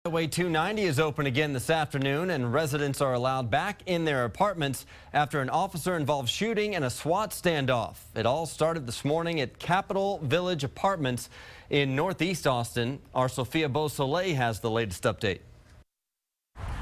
Highway 290 is open again this afternoon, and residents are allowed back in their apartments after an officer-involved shooting and a SWAT standoff. It all started this morning at Capitol Village Apartments in Northeast Austin. Our Sophia Beausoleil has the latest update.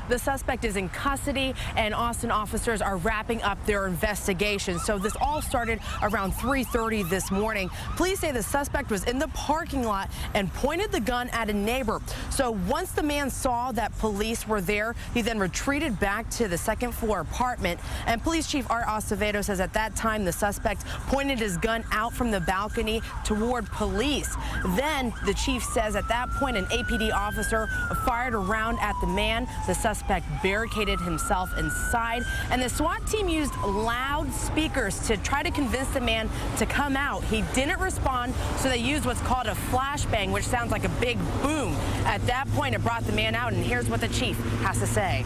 The suspect is in custody, and Austin officers are wrapping up their investigation. So this all started around 3:30 this morning. Police say the suspect was in the parking lot and pointed the gun at a neighbor. So once the man saw that police were there, he then retreated back to the second floor apartment. And Police Chief Art Acevedo says at that time the suspect pointed his gun out from the balcony toward police. Then the chief says at that point an APD officer fired a round at the man. The suspect barricaded himself inside, and the SWAT team used loudspeakers to try to convince the man to come out. He didn't respond, so they used what's called a flashbang, which sounds like a big boom. At that point, it brought the man out, and here's what the chief has to say.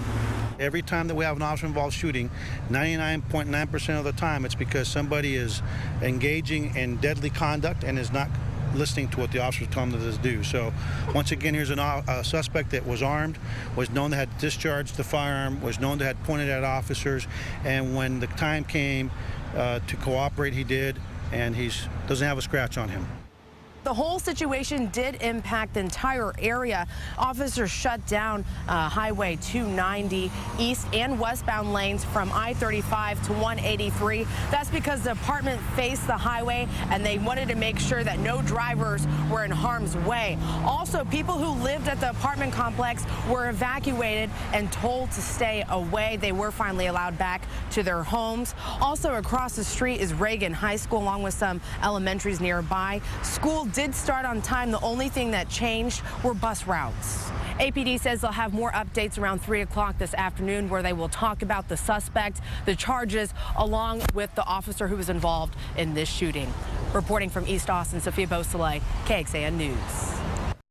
Every time that we have an officer-involved shooting, 99.9% of the time, it's because somebody is engaging in deadly conduct and is not listening to what the officers tell them to do. So once again, here's a suspect that was armed, was known to have discharged the firearm, was known to have pointed at officers, and when the time came to cooperate, he did, and he doesn't have a scratch on him. The whole situation did impact the entire area. Officers shut down Highway 290 east and westbound lanes from I-35 to 183. That's because the apartment faced the highway, and they wanted to make sure that no drivers were in harm's way. Also, people who lived at the apartment complex were evacuated and told to stay away. They were finally allowed back to their homes. Also, across the street is Reagan High School, along with some elementaries nearby. School did start on time. The only thing that changed were bus routes. APD says they'll have more updates around 3 o'clock this afternoon, where they will talk about the suspect, the charges, along with the officer who was involved in this shooting. Reporting from East Austin, Sophia Beausoleil, KXAN News.